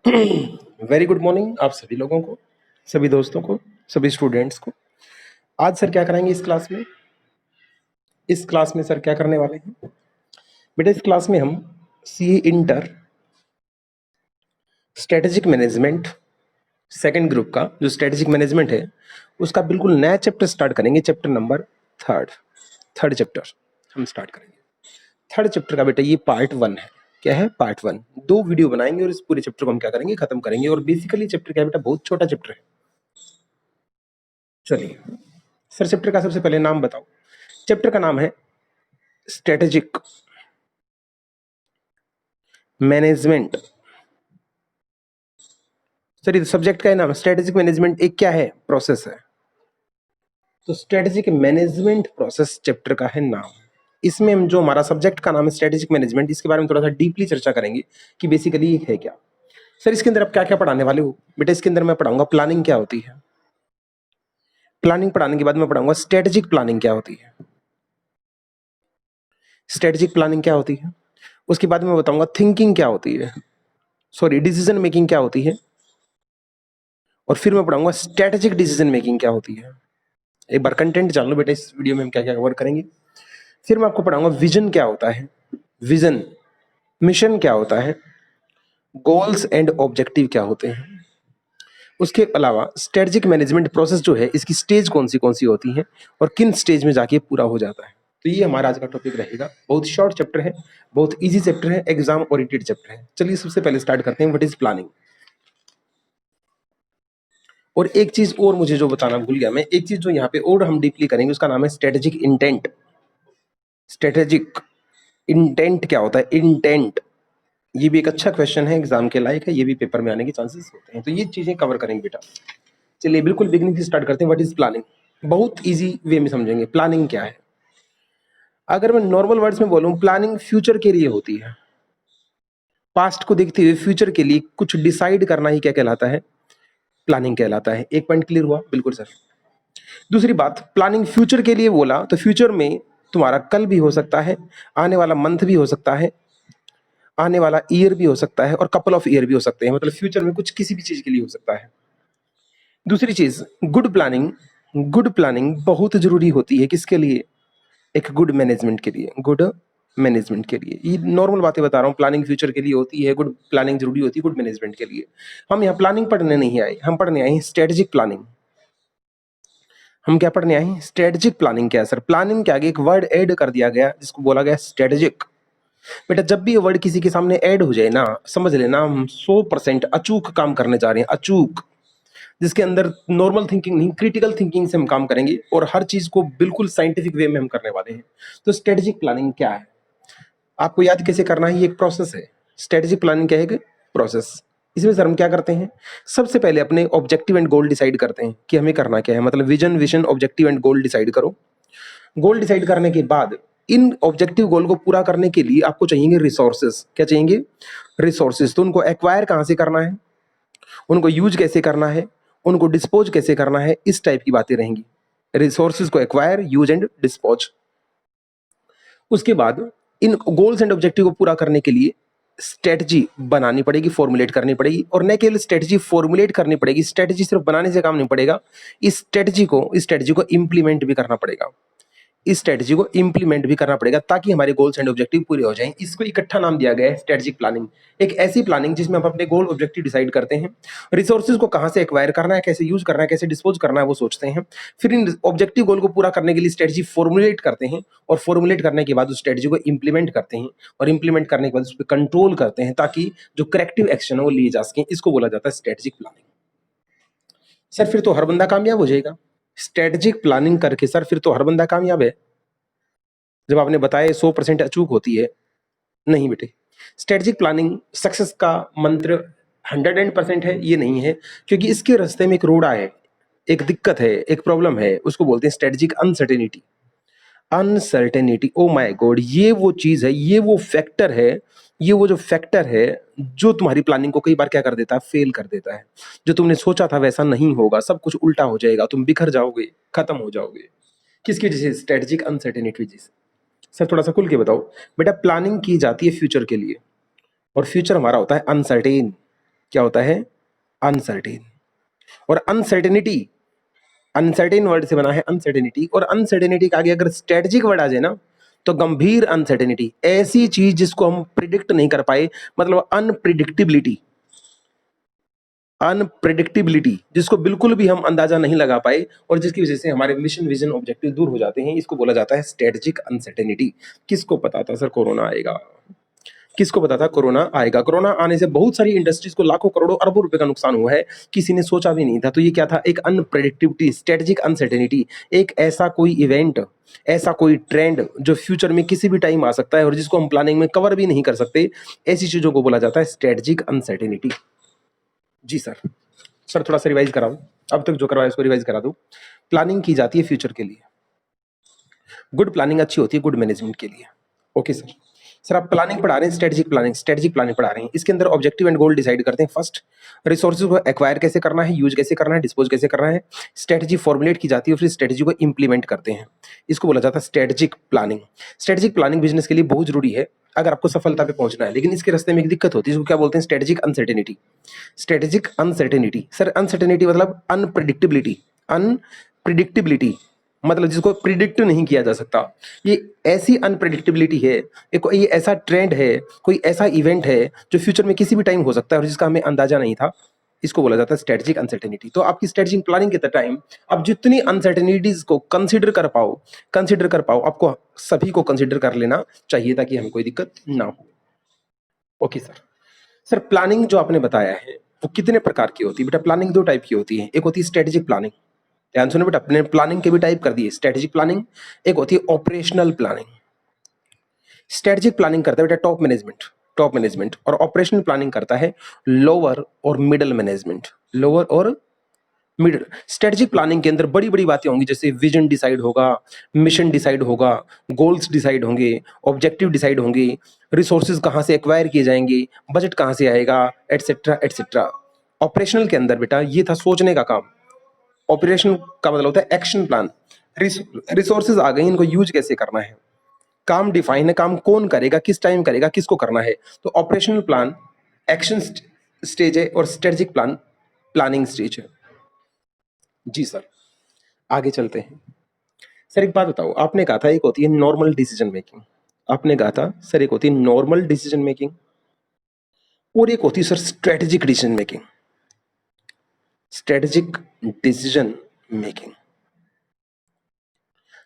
Very good morning आप सभी लोगों को, सभी दोस्तों को, सभी स्टूडेंट्स को। आज सर क्या कराएंगे इस क्लास में? इस क्लास में सर क्या करने वाले हैं बेटा? इस क्लास में हम CA inter strategic management second group का जो स्ट्रेटेजिक मैनेजमेंट है उसका बिल्कुल नया चैप्टर स्टार्ट करेंगे। चैप्टर नंबर थर्ड चैप्टर हम स्टार्ट करेंगे। थर्ड चैप्टर का बेटा ये पार्ट 1 है। क्या है? पार्ट 1। 2 वीडियो बनाएंगे और इस पूरे चैप्टर को हम क्या करेंगे? खत्म करेंगे। और बेसिकली चैप्टर क्या है बेटा? बहुत छोटा चैप्टर है। चलिए सर, चैप्टर का सबसे पहले नाम बताओ। चैप्टर का नाम है स्ट्रेटेजिक मैनेजमेंट। सर ये सब्जेक्ट का है नाम स्ट्रेटेजिक मैनेजमेंट। एक क्या है? प्रोसेस है। तो स्ट्रेटेजिक मैनेजमेंट प्रोसेस चैप्टर का है नाम। इसमें हम जो हमारा सब्जेक्ट का नाम है स्ट्रेटेजिक मैनेजमेंट, इसके बारे में थोड़ा सा डीपली चर्चा करेंगे कि बेसिकली है क्या। सर इसके अंदर आप क्या क्या पढ़ाने वाले हो बेटा? इसके अंदर मैं पढ़ाऊंगा प्लानिंग क्या होती है। प्लानिंग पढ़ाने के बाद मैं पढ़ाऊंगा स्ट्रेटेजिक प्लानिंग क्या होती है। स्ट्रेटेजिक प्लानिंग क्या होती है, उसके बाद मैं बताऊंगा थिंकिंग क्या होती है, सॉरी डिसीजन मेकिंग क्या होती है, और फिर मैं पढ़ाऊंगा स्ट्रेटेजिक डिसीजन मेकिंग क्या होती है। एक बार कंटेंट जान लो बेटा, इस वीडियो में हम क्या क्या कवर करेंगे। फिर मैं आपको पढ़ाऊंगा विजन क्या होता है, विजन मिशन क्या होता है, गोल्स एंड ऑब्जेक्टिव क्या होते हैं। उसके अलावा स्ट्रेटेजिक मैनेजमेंट प्रोसेस जो है इसकी स्टेज कौन सी होती है और किन स्टेज में जाके पूरा हो जाता है। तो ये हमारा आज का टॉपिक रहेगा। बहुत शॉर्ट चैप्टर है, बहुत इजी चैप्टर है, एग्जाम ओरिएंटेड चैप्टर है। चलिए सबसे पहले स्टार्ट करते हैं व्हाट इज प्लानिंग। और एक चीज और मुझे जो बताना भूल गया मैं, एक चीज जो यहाँ पे और हम डीपली करेंगे उसका नाम है स्ट्रेटेजिक इंटेंट। स्ट्रेटेजिक इंटेंट क्या होता है? इंटेंट, ये भी एक अच्छा क्वेश्चन है, एग्जाम के लायक है, ये भी पेपर में आने के चांसेस होते हैं। तो ये चीजें कवर करेंगे बेटा। चलिए बिल्कुल बिगिनिंग से स्टार्ट करते हैं। What is planning? बहुत इजी वे में समझेंगे प्लानिंग क्या है। अगर मैं नॉर्मल वर्ड्स में बोलूं, प्लानिंग फ्यूचर के लिए होती है। पास्ट को देखते हुए फ्यूचर के लिए कुछ डिसाइड करना ही क्या कहलाता है? प्लानिंग कहलाता है। एक पॉइंट क्लियर हुआ? बिल्कुल सर। दूसरी बात, प्लानिंग फ्यूचर के लिए बोला तो फ्यूचर में तुम्हारा कल भी हो सकता है, आने वाला मंथ भी हो सकता है, आने वाला ईयर भी हो सकता है, और कपल ऑफ ईयर भी हो सकते हैं। मतलब फ्यूचर में कुछ किसी भी चीज के लिए हो सकता है। दूसरी चीज, गुड प्लानिंग। गुड प्लानिंग बहुत जरूरी होती है किसके लिए? एक गुड मैनेजमेंट के लिए। गुड मैनेजमेंट के लिए, ये नॉर्मल बातें बता रहा हूँ। प्लानिंग फ्यूचर के लिए होती है, गुड प्लानिंग जरूरी होती है गुड मैनेजमेंट के लिए। हम यहाँ प्लानिंग पढ़ने नहीं आए, हम पढ़ने आए हैं स्ट्रेटेजिक प्लानिंग। हम क्या पढ़ने आए हैं? Strategic planning. क्या है सर? प्लानिंग के आगे एक वर्ड ऐड कर दिया गया जिसको बोला गया स्ट्रेटेजिक। बेटा जब भी ये वर्ड किसी के सामने ऐड हो जाए ना, समझ लेना हम 100% अचूक काम करने जा रहे हैं। अचूक, जिसके अंदर नॉर्मल थिंकिंग नहीं, क्रिटिकल थिंकिंग से हम काम करेंगे और हर चीज को बिल्कुल साइंटिफिक वे में हम करने वाले हैं। तो स्ट्रेटेजिक प्लानिंग क्या है, आपको याद कैसे करना है? ये एक प्रोसेस है। स्ट्रेटेजिक प्लानिंग क्या है? एक प्रोसेस। इसमें सर हम क्या करते हैं? सबसे पहले अपने ऑब्जेक्टिव एंड गोल डिसाइड करते हैं कि हमें करना क्या है। मतलब vision, vision, objective and goal decide करो। गोल डिसाइड करने के बाद इन ऑब्जेक्टिव गोल को पूरा करने के लिए आपको चाहिए रिसोर्सेज। क्या चाहिए? रिसोर्सेज। तो उनको एक्वायर कहां से करना है, उनको यूज कैसे करना है, उनको डिस्पोज कैसे करना है, इस टाइप की बातें रहेंगी। रिसोर्सेज को एक्वायर, यूज एंड डिस्पोज। उसके बाद इन गोल्स एंड ऑब्जेक्टिव को पूरा करने के लिए स्ट्रेटजी बनानी पड़ेगी, फॉर्मुलेट करनी पड़ेगी। और न केवल स्ट्रेटजी फॉर्मुलेट करनी पड़ेगी, स्ट्रेटजी सिर्फ बनाने से काम नहीं पड़ेगा, इस स्ट्रेटजी को इंप्लीमेंट भी करना पड़ेगा। इस स्ट्रेटजी को इंप्लीमेंट भी करना पड़ेगा ताकि हमारे गोल्स एंड ऑब्जेक्टिव पूरे हो जाएं। इसको इकट्ठा नाम दिया गया है स्ट्रेटजिक प्लानिंग। एक ऐसी प्लानिंग जिसमें हम अपने गोल ऑब्जेक्टिव डिसाइड करते हैं, रिसोर्सेज को कहां से एक्वायर करना है, कैसे यूज करना है, कैसे डिस्पोज करना है वो सोचते हैं। फिर इन ऑब्जेक्टिव गोल को पूरा करने के लिए स्ट्रेटजी फॉर्मुलेट करते हैं, और फॉर्मुलेट करने के बाद उस स्ट्रेटजी को इंप्लीमेंट करते हैं, और इंप्लीमेंट करने के बाद उस पर कंट्रोल करते हैं ताकि जो करेक्टिव एक्शन है वो लिए जा सके। इसको बोला जाता है स्ट्रेटजिक प्लानिंग। सर फिर तो हर बंदा कामयाब हो जाएगा स्ट्रेटजिक प्लानिंग करके। सर फिर तो हर बंदा कामयाब है जब आपने बताया 100% अचूक होती है। नहीं बेटे, स्ट्रेटेजिक प्लानिंग सक्सेस का मंत्र 100% है ये नहीं है, क्योंकि इसके रास्ते में एक रोड़ा है, एक दिक्कत है, एक प्रॉब्लम है। उसको बोलते हैं strategic uncertainty. Uncertainty, oh my God, ये वो चीज है, ये वो फैक्टर है, ये वो जो फैक्टर है जो तुम्हारी प्लानिंग को कई बार क्या कर देता है? फेल कर देता है। जो तुमने सोचा था वैसा नहीं होगा, सब कुछ उल्टा हो जाएगा, तुम बिखर जाओगे, खत्म हो जाओगे। किसकी वजह से? स्ट्रेटेजिक अनसर्टेनिटी वजह से। सर थोड़ा सा खुल के बताओ बेटा। प्लानिंग की जाती है फ्यूचर के लिए, और फ्यूचर हमारा होता है अनसर्टेन। क्या होता है? अनसर्टेन। और अनसर्टेनिटी, अनसर्टेन वर्ड से बना है अनसर्टेनिटी, और अनसर्टेनिटी के आगे अगर स्ट्रेटेजिक वर्ड आ जाए ना तो गंभीर अनसर्टेनिटी, ऐसी चीज जिसको हम प्रिडिक्ट नहीं कर पाए, मतलब अनप्रिडिक्टिबिलिटी, अनप्रिडिक्टिबिलिटी जिसको बिल्कुल भी हम अंदाजा नहीं लगा पाए और जिसकी वजह से हमारे मिशन विजन ऑब्जेक्टिव दूर हो जाते हैं, इसको बोला जाता है स्ट्रेटेजिक अनसर्टेनिटी। किसको पता था सर कोरोना आएगा? किसको पता था कोरोना आएगा? कोरोना आने से बहुत सारी इंडस्ट्रीज को लाखों करोड़ों अरबों रुपए का नुकसान हुआ है, किसी ने सोचा भी नहीं था। तो ये क्या था? एक अनप्रेडिक्टिविटी, स्ट्रेटेजिक अनसर्टेनिटी, एक ऐसा कोई इवेंट, ऐसा कोई ट्रेंड जो फ्यूचर में किसी भी टाइम आ सकता है और जिसको हम प्लानिंग में कवर भी नहीं कर सकते, ऐसी चीजों को बोला जाता है स्ट्रेटेजिक अनसर्टेनिटी। जी सर। सर थोड़ा सा रिवाइज कराओ, अब तक जो करवाया उसको रिवाइज करा दो। प्लानिंग की जाती है फ्यूचर के लिए, गुड प्लानिंग अच्छी होती है गुड मैनेजमेंट के लिए। Okay sir. सर आप प्लानिंग पढ़ा रहे हैं, स्ट्रेटेजिक प्लानिंग पढ़ा रहे हैं, इसके अंदर ऑब्जेक्टिव एंड गोल डिसाइड करते हैं। फर्स्ट, रिसोर्सेज को एक्वायर कैसे करना है, यूज कैसे करना है, डिस्पोज कैसे करना है, स्ट्रेटेजी फॉर्मुलेट की जाती है, फिर स्ट्रेटेजी को इंप्लीमेंट करते हैं, इसको बोला जाता है strategic planning. Strategic planning business के लिए बहुत जरूरी है अगर आपको सफलता पे पहुंचना है, लेकिन इसके रास्ते में एक दिक्कत होती है, इसको क्या बोलते हैं? Strategic uncertainty. Strategic uncertainty sir, uncertainty मतलब अनप्रिडिक्टेबिलिटी, अनप्रिडिक्टेबिलिटी मतलब जिसको प्रिडिक्ट नहीं किया जा सकता। ये ऐसी अनप्रेडिक्टेबिलिटी है, ये ऐसा ट्रेंड है, कोई ऐसा इवेंट है जो फ्यूचर में किसी भी टाइम हो सकता है और जिसका हमें अंदाजा नहीं था, इसको बोला जाता है स्ट्रेटेजिक अनसर्टेनिटी। तो आपकी स्ट्रेटेजिक प्लानिंग के टाइम आप जितनी अनसर्टेनिटीज को कंसीडर कर पाओ, आपको सभी को कंसीडर कर लेना चाहिए ताकि हमें कोई दिक्कत ना हो। Okay sir. सर प्लानिंग जो आपने बताया है वो कितने प्रकार की होती है? बेटा प्लानिंग दो टाइप की होती है, एक होती है स्ट्रेटेजिक प्लानिंग, ध्यान सुनो बेटा, अपने प्लानिंग के भी टाइप कर दिए, स्ट्रेटेजिक प्लानिंग, एक होती है ऑपरेशनल प्लानिंग। स्ट्रेटेजिक प्लानिंग करता है बेटा टॉप मैनेजमेंट, और ऑपरेशनल प्लानिंग करता है लोअर और मिडिल मैनेजमेंट, लोअर और मिडिल। स्ट्रेटेजिक प्लानिंग के अंदर बड़ी बड़ी बातें होंगी, जैसे विजन डिसाइड होगा, मिशन डिसाइड होगा, गोल्स डिसाइड होंगे, ऑब्जेक्टिव डिसाइड होंगे, रिसोर्सेज कहाँ से एक्वायर किए जाएंगे, बजट कहाँ से आएगा, एटसेट्रा एटसेट्रा। ऑपरेशनल के अंदर बेटा ये था सोचने का काम, ऑपरेशन का मतलब होता है एक्शन प्लान, रिसोर्सेज आ गई, इनको यूज कैसे करना है, काम डिफाइन है, काम कौन करेगा, किस टाइम करेगा, किसको करना है। तो ऑपरेशनल प्लान एक्शन स्टेज है और स्ट्रेटेजिक प्लान प्लानिंग स्टेज है। जी सर। आगे चलते हैं। सर एक बात बताओ, आपने कहा था एक होती है नॉर्मल डिसीजन मेकिंग, आपने कहा था सर एक होती है नॉर्मल डिसीजन मेकिंग और एक होती है sir strategic decision making. Strategic decision making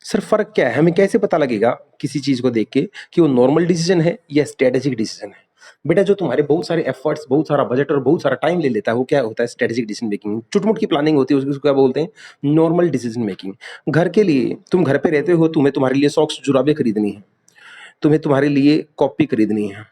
sir फर्क क्या है? हमें कैसे पता लगेगा किसी चीज को देख के कि वो नॉर्मल डिसीजन है या स्ट्रेटेजिक डिसीजन है? बेटा जो तुम्हारे बहुत सारे एफर्ट्स, बहुत सारा बजट और बहुत सारा टाइम ले लेता है वो क्या होता है? Strategic decision making. चुटमुट की प्लानिंग होती है उसको क्या बोलते हैं? Normal decision making. घर के लिए, तुम घर पे रहते हो, तुम्हें तुम्हारे लिए सॉक्स जुराबे खरीदनी है, तुम्हें तुम्हारे लिए कॉपी खरीदनी है,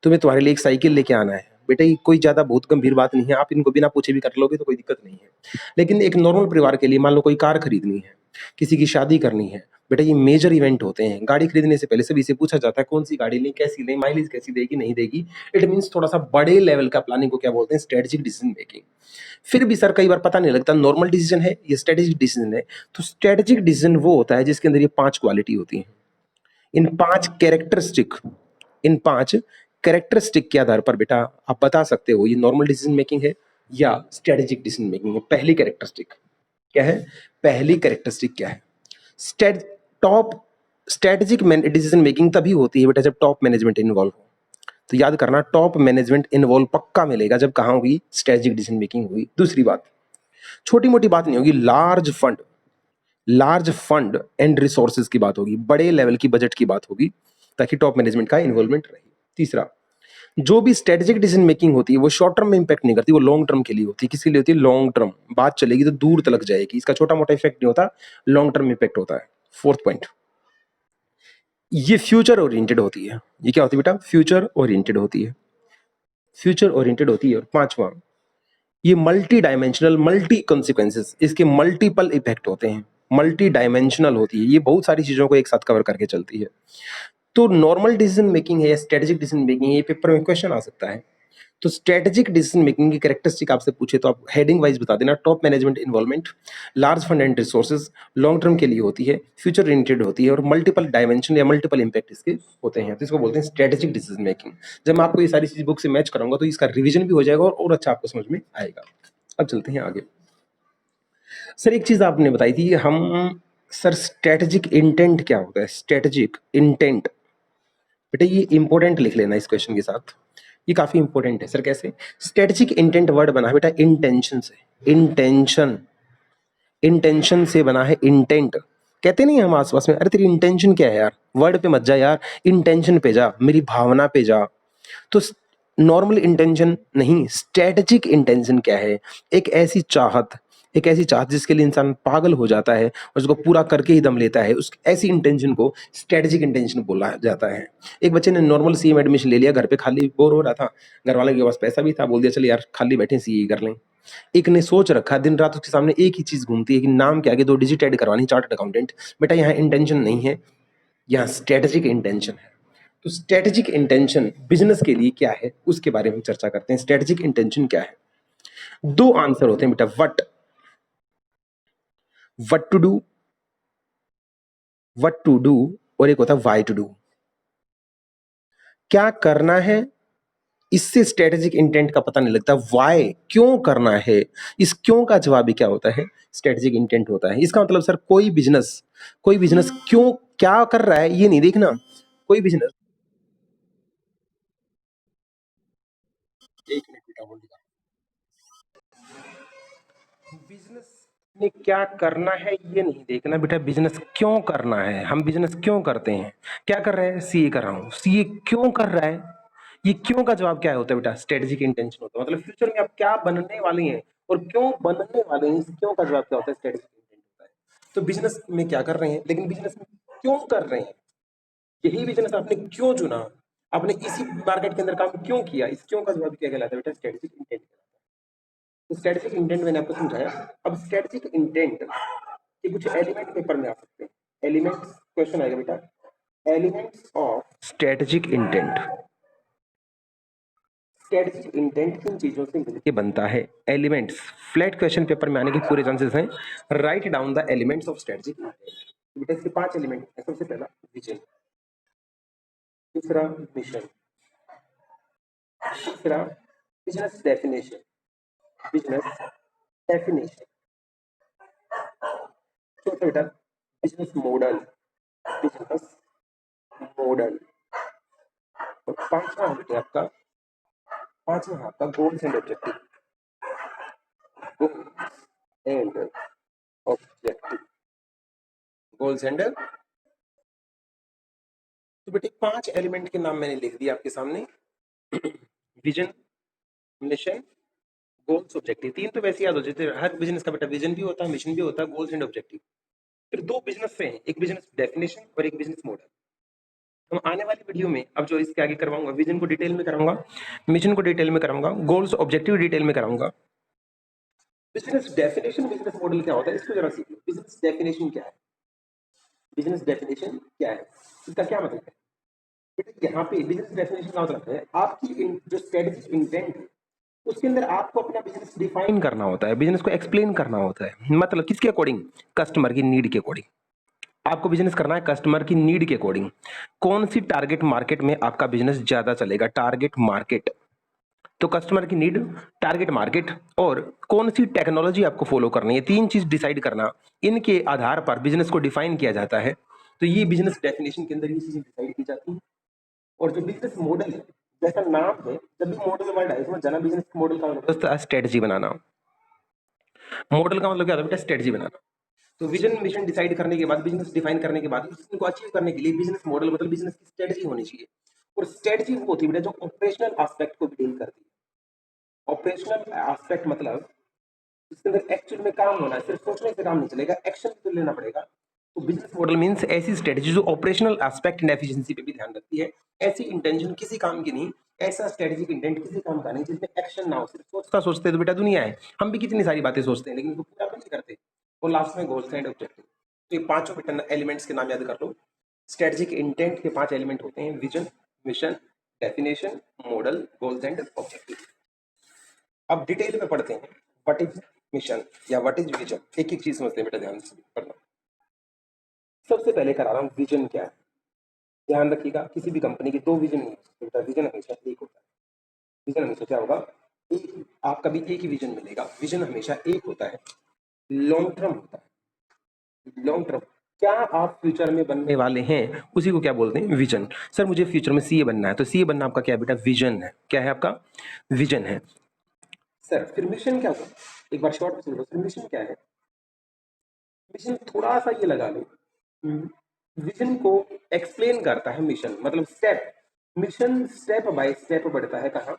तुम्हें तुम्हारे लिए एक साइकिल लेके आना है, बेटा ये कोई ज्यादा बहुत गंभीर बात नहीं है, आप इनको बिना पूछे भी कर लोगे तो कोई दिक्कत नहीं है। लेकिन एक नॉर्मल परिवार के लिए मान लो कोई कार खरीदनी है, किसी की शादी करनी है, बेटा ये मेजर इवेंट होते हैं। गाड़ी खरीदने से पहले सभी से पूछा जाता है कौन सी गाड़ी लें, कैसी लें, माइलेज कैसी देगी, नहीं देगी। इट मीन्स थोड़ा सा बड़े लेवल का प्लानिंग को क्या बोलते हैं? Strategic decision making. फिर भी सर कई बार पता नहीं लगता नॉर्मल डिसीजन है या स्ट्रेटेजिक डिसीजन है। तो स्ट्रेटेजिक डिसीजन वो होता है जिसके अंदर ये 5 क्वालिटी होती है। इन 5 कैरेक्टरिस्टिक, इन 5 कैरेक्टरिस्टिक के आधार पर बेटा आप बता सकते हो ये नॉर्मल डिसीजन मेकिंग है या स्ट्रेटेजिक डिसीजन मेकिंग है। पहली कैरेक्टरिस्टिक क्या है? पहली कैरेक्टरिस्टिक क्या है? टॉप स्ट्रेटेजिक डिसीजन मेकिंग तभी होती है बेटा जब टॉप मैनेजमेंट इन्वॉल्व हो। तो याद करना, टॉप मैनेजमेंट इन्वॉल्व पक्का मिलेगा जब कहाँ होगी? स्ट्रेटेजिक डिसीजन मेकिंग हुई। दूसरी बात, छोटी मोटी बात नहीं होगी, लार्ज फंड एंड रिसोर्सेज की बात होगी, बड़े लेवल की बजट की बात होगी ताकि टॉप मैनेजमेंट का इन्वॉल्वमेंट रहे। तीसरा, जो भी स्ट्रेटेजिक डिसीजन मेकिंग होती है वो शॉर्ट टर्म में इंपैक्ट नहीं करती, वो लॉन्ग टर्म के लिए होती है। किसके लिए होती है? Long term. बात चलेगी तो दूर तक जाएगी, इसका छोटा मोटा इफेक्ट नहीं होता, लॉन्ग टर्म इंपैक्ट होता है। फोर्थ पॉइंट, ये फ्यूचर ओरिएंटेड होती है। ये क्या होती है बेटा? फ्यूचर ओरिएंटेड होती है, फ्यूचर ओरिएंटेड होती है। और पांचवा, ये मल्टी डायमेंशनल, मल्टी कॉन्सिक्वेंसेस, इसके मल्टीपल इफेक्ट होते हैं, मल्टी डायमेंशनल होती है, ये बहुत सारी चीजों को एक साथ कवर करके चलती है। तो नॉर्मल डिसीजन मेकिंग है या स्ट्रेटेजिक डिसीजन मेकिंग है, ये पेपर में क्वेश्चन आ सकता है। तो स्ट्रेटेजिक डिसीजन मेकिंग की कैरेक्टरिस्टिक आपसे पूछे तो आप हेडिंग वाइज बता देना। Top management involvement, large fund and resources, long term के लिए होती है, फ्यूचर ओरिएंटेड होती है और मल्टीपल डायमेंशन या मल्टीपल इंपैक्ट इसके होते हैं, तो इसको बोलते हैं स्ट्रेटेजिक डिसीजन मेकिंग। जब मैं आपको ये सारी चीज बुक से मैच कराऊंगा तो इसका रिवीजन भी हो जाएगा और अच्छा आपको समझ में आएगा। अब चलते हैं आगे। सर एक चीज आपने बताई थी हम, सर स्ट्रेटेजिक इंटेंट क्या होता है? स्ट्रेटेजिक इंटेंट बेटा ये इंपॉर्टेंट लिख लेना इस क्वेश्चन के साथ, ये काफी इंपॉर्टेंट है। सर कैसे? स्ट्रेटेजिक इंटेंट वर्ड बना है बेटा इंटेंशन से, इंटेंशन, इंटेंशन से बना है इंटेंट। कहते नहीं हम आसपास में, अरे तेरी इंटेंशन क्या है यार, वर्ड पे मत जा यार, इंटेंशन पे जा, मेरी भावना पे जा। तो नॉर्मल इंटेंशन नहीं, स्ट्रेटेजिक इंटेंशन क्या है? एक ऐसी चाहत, एक ऐसी चाहत जिसके लिए इंसान पागल हो जाता है और उसको पूरा करके ही दम लेता है, उस ऐसी इंटेंशन को स्ट्रेटेजिक इंटेंशन बोला जाता है। एक बच्चे ने नॉर्मल सीए में एडमिशन ले लिया, घर पे खाली बोर हो रहा था, घर वाले के पास पैसा भी था, बोल दिया चल यार खाली बैठे सीए कर लें। एक ने सोच रखा, दिन रात उसके सामने एक ही चीज घूमती है कि नाम के आगे 2 डिजिट ऐड करवानी, चार्टर्ड अकाउंटेंट। बेटा यहाँ इंटेंशन नहीं है, यहाँ स्ट्रेटेजिक इंटेंशन है। तो स्ट्रेटेजिक इंटेंशन बिजनेस के लिए क्या है उसके बारे में हम चर्चा करते हैं। स्ट्रेटेजिक इंटेंशन क्या है? 2 आंसर होते हैं बेटा, व्हाट टू डू और एक होता है व्हाई टू डू। क्या करना है इससे स्ट्रेटेजिक इंटेंट का पता नहीं लगता, व्हाई क्यों करना है, इस क्यों का जवाब भी क्या होता है? स्ट्रेटेजिक इंटेंट होता है। इसका मतलब सर कोई बिजनेस क्यों क्या कर रहा है ये नहीं देखना, कोई बिजनेस, एक मिनट बेटा होल्ड कर, बिजनेस में क्या करना है ये नहीं देखना बेटा, बिजनेस क्यों करना है, हम बिजनेस क्यों करते हैं, क्या कर रहे हैं, सीए कर रहा हूं, सीए क्यों कर रहा है, ये क्यों का जवाब क्या होता है बेटा? स्ट्रेटेजिक इंटेंशन होता है। मतलब फ्यूचर में आप क्या बनने वाले हैं और क्यों बनने वाले हैं, इस क्यों का जवाब क्या होता है? स्ट्रेटेजिक इंटेंट होता है। तो बिजनेस में क्या कर रहे हैं, लेकिन बिजनेस में क्यों कर रहे हैं, यही बिजनेस आपने क्यों चुना, आपने इसी मार्केट के अंदर काम क्यों किया, इस क्यों का जवाब क्या कहलाता है बेटा? Strategic intent. तो स्ट्रेटेजिक इंटेंट मैंने आपको समझाया। अब स्ट्रेटेजिक इंटेंट के कुछ एलिमेंट पेपर में आ सकते हैं, एलिमेंट्स क्वेश्चन आएगा बेटा, elements of strategic intent. Strategic intent किन चीजों से मिलकर बनता है? एलिमेंट्स, फ्लैट क्वेश्चन पेपर में आने के पूरे चांसेस हैं। Write down the elements of strategic intent. बेटा इसके 5 एलिमेंट है। सबसे पहला विजन, दूसरा मिशन, तीसरा बिजनेस डेफिनेशन, बिजनेस डेफिनेशन, चौथा बेटा बिजनेस मॉडल, बिजनेस मॉडल, और पांचवा है आपका, पांचवा है आपका goals and objective, goals and objective, goals and. तो बेटे 5 एलिमेंट के नाम मैंने लिख दिए आपके सामने, विजन, मिशन, गोल्स, ऑब्जेक्टिव। 3 तो वैसे याद हो जाते हैं, हर बिजनेस का बेटा विजन भी होता है, मिशन भी होता है, गोल्स एंड ऑब्जेक्टिव। फिर 2 बिजनेस से हैं, एक बिजनेस डेफिनेशन और एक बिजनेस मॉडल। हम आने वाली वीडियो में अब जो इसके आगे करवाऊंगा, विजन को डिटेल में कराऊंगा, मिशन को डिटेल में कराऊंगा, गोल्स ऑब्जेक्टिव डिटेल में कराऊंगा। बिजनेस डेफिनेशन, बिजनेस मॉडल क्या होता है इसको जरा सीख लो। बिजनेस डेफिनेशन क्या है, बिजनेस डेफिनेशन क्या है, इसका क्या मतलब है बेटा? यहाँ पे बिजनेस डेफिनेशन का मतलब है आपकी जो स्ट्रेटेजिक इंटेंट है उसके अंदर आपको अपना बिजनेस डिफाइन करना होता है, बिजनेस को एक्सप्लेन करना होता है। मतलब किसके अकॉर्डिंग? कस्टमर की नीड के अकॉर्डिंग आपको बिजनेस करना है, कस्टमर की नीड के अकॉर्डिंग। कौन सी टारगेट मार्केट में आपका बिजनेस ज्यादा चलेगा, टारगेट मार्केट, तो कस्टमर की नीड, टारगेट मार्केट, और कौन सी टेक्नोलॉजी आपको फॉलो करनी है, 3 चीज डिसाइड करना, इनके आधार पर बिजनेस को डिफाइन किया जाता है। तो ये बिजनेस डेफिनेशन के अंदर ये चीजें डिसाइड की जाती है। और जो बिजनेस मॉडल है, जैसा नाम है, जब भी मॉडल वर्ड है इसमें जाना, बिजनेस मॉडल का मतलब है स्ट्रेटजी बनाना, मॉडल का मतलब क्या होता है बेटा? स्ट्रेटजी बनाना। तो विजन मिशन डिसाइड करने के बाद, बिजनेस डिफाइन करने के बाद, इसको अचीव करने के लिए बिजनेस मॉडल मतलब बिजनेस की स्ट्रेटजी होनी चाहिए। और स्ट्रेटजी वो होती है बेटा जो ऑपरेशनल एस्पेक्ट को भी डील करती है। ऑपरेशनल एस्पेक्ट मतलब इसके अंदर एक्चुअल में काम होना है, सिर्फ सोचने से काम नहीं चलेगा, एक्शन तो लेना पड़ेगा। तो बिजनेस मॉडल मींस ऐसी स्ट्रेटजी जो ऑपरेशनल एस्पेक्ट एंड एफिशिएंसी पे भी ध्यान रखती है। ऐसी इंटेंशन किसी काम की नहीं, ऐसा स्ट्रेटेजिक इंटेंट किसी काम का नहीं जिसमें एक्शन ना हो, सिर्फ सोचता सोचते तो बेटा दुनिया है, हम भी कितनी सारी बातें सोचते हैं लेकिन उसको पूरा नहीं करते। और लास्ट में गोल्स एंड ऑब्जेक्टिव। तो ये पांचों बेटा एलिमेंट्स के नाम याद कर लो। स्ट्रेटेजिक इंटेंट के 5 एलिमेंट होते हैं, vision, mission, definition, model, goals and objective. अब डिटेल में पढ़ते हैं व्हाट इज मिशन या व्हाट इज विजन। एक एक चीज समझते हैं बेटा, ध्यान से पढ़ना। सबसे पहले करा रहा हूँ विजन क्या है। ध्यान रखिएगा, किसी भी कंपनी के दो विजन नहीं होता, विजन हमेशा एक होता है। विजन हमेशा क्या होगा, एक, आपका भी एक ही विजन मिलेगा। विजन हमेशा एक होता है, लॉन्ग टर्म होता है। लॉन्ग टर्म, क्या आप फ्यूचर में बनने वाले हैं उसी को क्या बोलते हैं, विजन। सर मुझे फ्यूचर में सीए बनना है, तो सीए बनना आपका क्या है बेटा, विजन है। क्या है आपका, विजन है। सर फिर मिशन क्या होगा, एक बार शॉर्ट में सुन लो, फिर मिशन क्या है। मिशन थोड़ा सा ये लगा लो, विजन को एक्सप्लेन करता है मिशन, मतलब step. Mission step by step बढ़ता है कहाँ,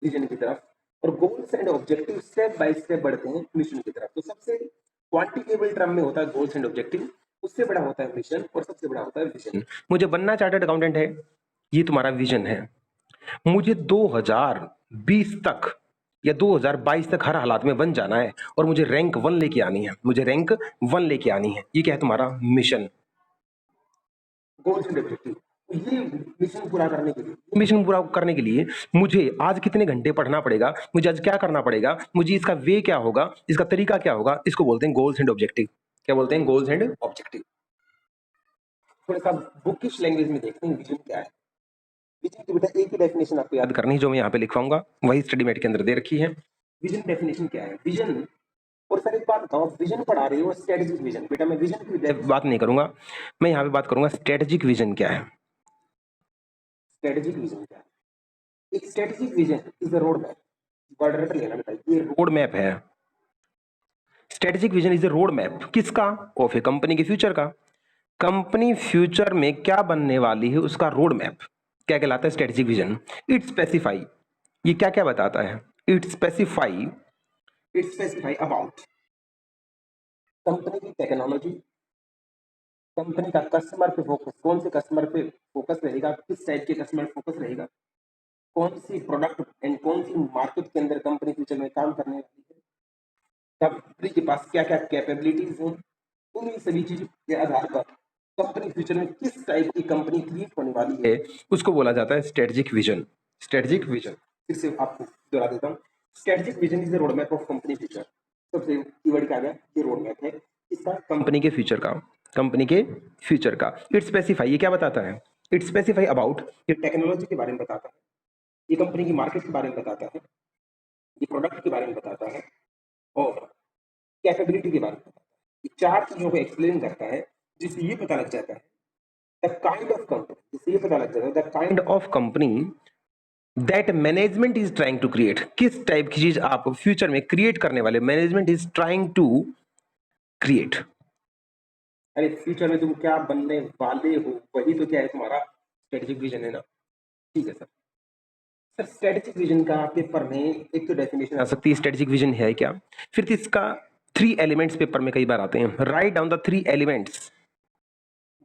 विजन की तरफ। और goals and objective step by step बढ़ते हैं मिशन की तरफ। तो सबसे क्वांटिटेबल टर्म में होता है गोल्स एंड ऑब्जेक्टिव, उससे बड़ा होता है मिशन, और सबसे बड़ा होता है विजन। मुझे बनना चार्टर्ड अकाउंटेंट है, ये तुम्हारा विजन है। मुझे 2020 तक या 2022 तक हर हालात में बन जाना है, और मुझे रैंक 1 लेके आनी है, मुझे रैंक 1 लेके आनी है। ये क्या है तुम्हारा मिशन, गोल्स एंड ऑब्जेक्टिव। ये मिशन पूरा करने के लिए मुझे आज कितने घंटे पढ़ना पड़ेगा, मुझे आज क्या करना पड़ेगा, मुझे इसका वे क्या होगा, इसका तरीका क्या होगा, इसको बोलते हैं गोल्स एंड ऑब्जेक्टिव। क्या बोलते हैं, गोल्स एंड ऑब्जेक्टिव। थोड़ा सा बुकिश लैंग्वेज में देखते हैं विजन क्या है। विजन की बेटा एक ही डेफिनेशन आपको याद करनी है, जो मैं यहाँ पे लिखवाऊंगा, वही स्टडी मेट के अंदर दे रखी है। विजन डेफिनेशन क्या है, विजन। और सर एक बात बताओ, विजन पढ़ा रही हो स्ट्रेटेजिक विजन, बेटा मैं विजन की बात नहीं करूंगा, मैं यहाँ पे बात करूंगा स्ट्रेटेजिक विजन क्या है। स्ट्रेटेजिक विजन क्या है, एक strategic vision is a road map. Word रट लेना बेटा, ये रोड मैप है। Strategic vision is a road map, किसका, ऑफ ए कंपनी के फ्यूचर का। कंपनी फ्यूचर में क्या बनने वाली है उसका रोड मैप क्या कहलाता है, स्ट्रेटेजिक विजन। इट स्पेसिफाई, ये क्या क्या बताता है, इट स्पेसिफाई अबाउट कंपनी की टेक्नोलॉजी, कंपनी का कस्टमर पे फोकस, कौन से कस्टमर पे फोकस रहेगा, किस टाइप के कस्टमर फोकस रहेगा, कौन सी प्रोडक्ट एंड कौन सी मार्केट के अंदर कंपनी फ्यूचर में काम करने वाली है, कंपनी के पास क्या क्या कैपेबिलिटीज हैं। उन्हीं सभी चीजों के आधार पर कंपनी फ्यूचर में किस टाइप की कंपनी क्रिएट होने वाली है, उसको बोला जाता है स्ट्रेटेजिक विजन। स्ट्रेटेजिक विजन फिर से आपको दोहरा देता हूँ, strategic vision is the road map of company future. सबसे कीवर्ड क्या गया, ये रोड मैप है इसका, कंपनी के फ्यूचर का, कंपनी के फ्यूचर का। इट स्पेसिफाई, ये क्या बताता है, इट स्पेसिफाई अबाउट, ये टेक्नोलॉजी के बारे में बताता है, ये कंपनी की मार्केट के बारे में बताता है, ये प्रोडक्ट के बारे में बताता है, और कैपेबिलिटी के बारे में बताता है। ये चार चीजों को एक्सप्लेन करता है, जिससे ये पता लग जाता है द काइंड ऑफ कंपनी, जिससे ये पता लग जाता है the kind of company that management is trying to create, किस टाइप की चीज आप फ्यूचर में क्रिएट करने वाले, management is trying to create. अरे फ्यूचर में तुम क्या बनने वाले हो, वही तो क्या है तुम्हारा स्ट्रेटेजिक विजन है ना। ठीक है सर। सर स्ट्रेटेजिक विजन का पेपर में एक तो डेफिनेशन आ सकती है, स्ट्रेटेजिक विजन है क्या। फिर इसका 3 एलिमेंट्स पेपर में कई बार आते हैं, राइट डाउन द 3 एलिमेंट्स।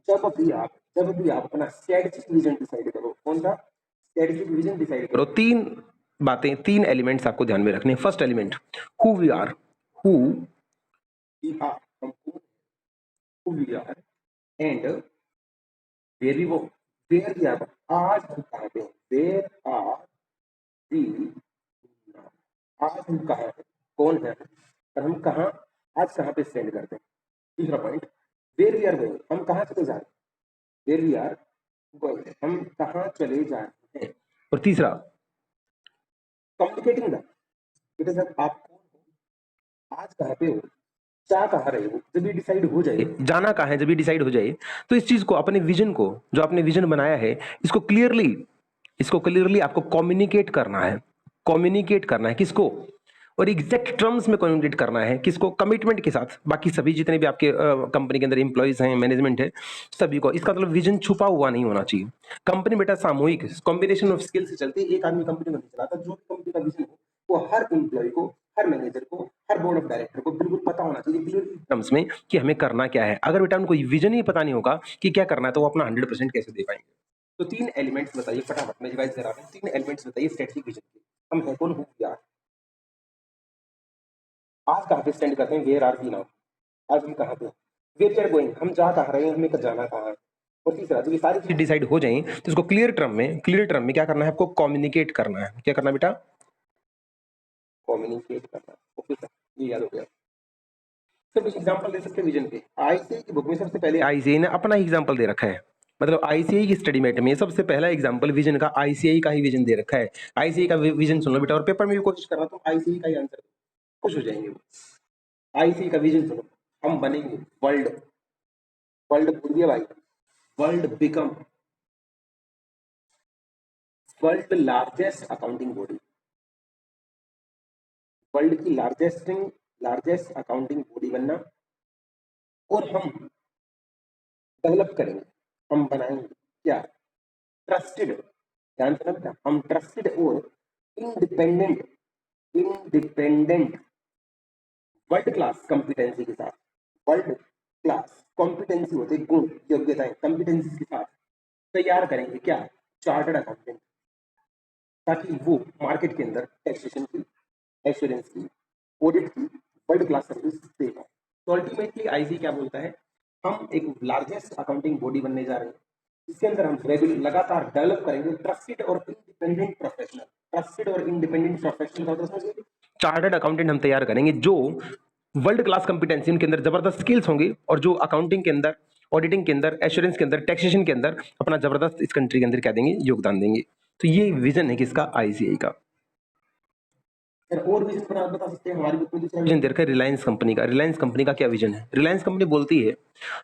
जब भी आप अपना स्ट्रेटेजिक विजन डिसाइड करो, कौन सा स्ट्रेटेजिक विजन डिसाइड करो, 3 बातें, 3 एलिमेंट्स आपको ध्यान में रखने हैं। First element, who we are, who we are, who we are and where we were, where we are, आज हम कहाँ पे, वेयर आर वी, आज हम कहाँ पे, कौन है, और हम कहाँ, आज कहाँ पे स्टैंड करते हैं। दूसरा point, where we are going, हम कहाँ चले जा रहे हैं, वेयर वी आर गोइंग, हम कहाँ चले जा रहे हैं। और तीसरा, कम्युनिकेटिंग द, बेटा जब आप आज कहाँ पे हो, जा कहाँ रहे हो, जब ये डिसाइड हो जाए, जाना कहाँ है जब ये डिसाइड हो जाए, तो इस चीज को, अपने विजन को, जो आपने विजन बनाया है, इसको क्लियरली आपको कम्युनिकेट करना है। कम्युनिकेट करना है किसको, और एग्जैक्ट टर्म्स में कम्युनिकेट करना है किसको, कमिटमेंट के साथ। बाकी सभी जितने भी आपके कंपनी के अंदर एम्प्लॉइज हैं, मैनेजमेंट है, सभी को इसका मतलब विजन छुपा हुआ नहीं होना चाहिए। कंपनी बेटा सामूहिक कॉम्बिनेशन ऑफ स्किल से चलती है, एक आदमी कंपनी को नहीं चलाता। जो भी कंपनी का विजन हो वो हर एम्प्लॉय को, हर मैनेजर को, हर बोर्ड ऑफ डायरेक्टर को बिल्कुल पता होना चाहिए क्लियर टर्म्स में कि हमें करना क्या है। अगर बेटा उनको विजन ही पता नहीं होगा कि क्या करना है, तो वो अपना 100% कैसे दे पाएंगे। तो 3 एलिमेंट्स बताइए फटाफट, मैं रिवाइज करा रहा हूँ। 3 एलिमेंट्स बताइए स्ट्रेटेजिक विजन के। हम है कौन, हूँ क्या, आज कहाँ पे स्टैंड करते हैं, वेयर आर वी नाउ, आज हम कहाँ पे, वेयर वी आर गोइंग, हम जा कहाँ रहे हैं, हमें जाना कहाँ है, और तीसरा जब ये सारी चीज डिसाइड हो जाए तो इसको क्लियर टर्म में क्या करना है आपको, कम्युनिकेट करना है। क्या करना है बेटा, कम्युनिकेट करना है। ओके सर, ये याद हो गया। सर कुछ एग्जांपल दे सकते हैं विजन के। आईसीआई की बुक में सबसे पहले आईसीआई ने अपना ही एग्जांपल दे रखा है, मतलब आईसीआई की स्टडी मेट में सबसे पहला एग्जांपल विजन का आईसीआई का ही विजन दे रखा है। आईसीआई का विजन सुन लो बेटा, और पेपर में भी कोशिश कर रहा तो आईसीआई का ही आंसर खुश हो जाएंगे। आईसीआई का विजन सुनो, हम बनेंगे वर्ल्ड, वर्ल्ड भूल गया भाई, world become world largest accounting body, world की लार्जेस्ट अकाउंटिंग बॉडी बनना, और हम डेवलप करेंगे, हम बनाएंगे क्या, ट्रस्टेड, ध्यान से ना, हम ट्रस्टेड और independent independent world class competency के साथ, वर्ल्ड क्लास कॉम्पिटेंसी होते गुण योग्यताएं कॉम्पिटेंसी के साथ तैयार करेंगे क्या, चार्टर्ड अकाउंटेंट, ताकि वो मार्केट के अंदर टैक्सेशन की, एश्योरेंस की, ऑडिट की वर्ल्ड क्लास सर्विस दे पाए। तो अल्टीमेटली आईसी क्या बोलता है, हम एक लार्जेस्ट अकाउंटिंग बॉडी बनने जा रहे हैं, इसके अंदर हम रेगुलर लगातार डेवलप करेंगे ट्रस्टेड और इंडिपेंडेंट प्रोफेशनल, ट्रस्टेड और इंडिपेंडेंट प्रोफेशनल का मतलब चार्टर्ड अकाउंटेंट हम तैयार करेंगे जो वर्ल्ड क्लास कॉम्पिटेंसी, उनके अंदर जबरदस्त स्किल्स होंगे, और जो अकाउंटिंग के अंदर, ऑडिटिंग के अंदर, एश्योरेंस के अंदर, टैक्सेशन के अंदर अपना जबरदस्त इस कंट्री के अंदर क्या देंगे, योगदान देंगे। तो ये विजन है किसका, आईसीआई का। और विजन पर आप बता सकते हैं, हमारी बुक में दूसरा विजन दे रखा है रिलायंस कंपनी का। रिलायंस कंपनी का क्या विजन है, रिलायंस कंपनी बोलती है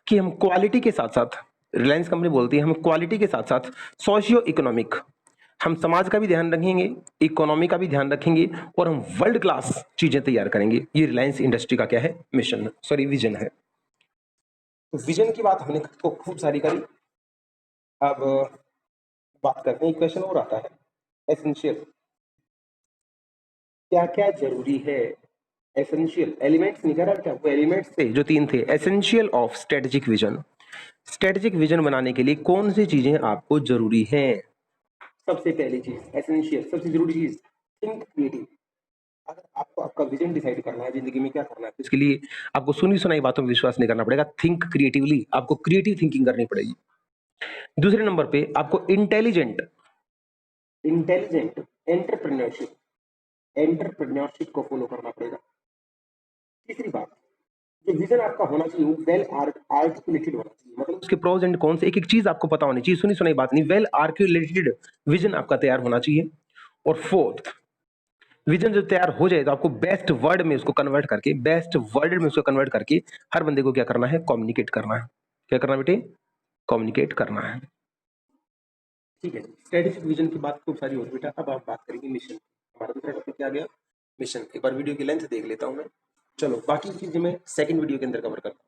कि हम क्वालिटी के साथ साथ, रिलायंस कंपनी बोलती है हम क्वालिटी के साथ साथ सोशियो इकोनॉमिक, हम समाज का भी ध्यान रखेंगे, इकोनॉमी का भी ध्यान रखेंगे, और हम वर्ल्ड क्लास चीजें तैयार करेंगे। ये रिलायंस इंडस्ट्री का क्या है, मिशन, सॉरी विजन है। तो विजन की बात हमने तो खूब सारी करी। अब बात करते हैं, क्वेश्चन और आता है, एसेंशियल, क्या क्या जरूरी है, एसेंशियल एलिमेंट्स नहीं कह रहा क्या, वो एलिमेंट्स थे जो 3 थे, essential of strategic vision. Strategic vision बनाने के लिए कौन सी चीजें आपको जरूरी है। सबसे पहली चीज एसेंशियल, सबसे जरूरी चीज थिंक क्रिएटिव। अगर आपको आपका विजन डिसाइड करना है जिंदगी में क्या करना है, तो इसके लिए आपको सुनी सुनाई बातों में विश्वास नहीं करना पड़ेगा, थिंक क्रिएटिवली, आपको क्रिएटिव थिंकिंग करनी पड़ेगी। दूसरे नंबर पे आपको इंटेलिजेंट एंटरप्रेन्योरशिप को फॉलो करना पड़ेगा। तीसरी बात, जो विजन आपका होना चाहिए वो वेल आर्टिकुलेटेड होना चाहिए, मतलब उसके प्रोज एंड कॉन्स एक एक चीज आपको पता होनी चाहिए, सुनी सुनाई बात नहीं, वेल आर्टिकुलेटेड विजन आपका तैयार होना चाहिए। और फोर्थ, विजन जब तैयार हो जाए तो आपको बेस्ट वर्ड में उसको कन्वर्ट करके हर बंदे को क्या करना है, कम्युनिकेट करना है। क्या करना बेटे, कम्युनिकेट करना है। ठीक है, स्ट्रेटेजिक विजन की बात खूब सारी होगी बेटा। अब आप बात करेंगे मिशन, हमारा दूसरा टॉपिक क्या गया, मिशन। एक बार वीडियो की लेंथ देख लेता हूं मैं, चलो बाकी चीजें मैं सेकंड वीडियो के अंदर कवर करता हूं।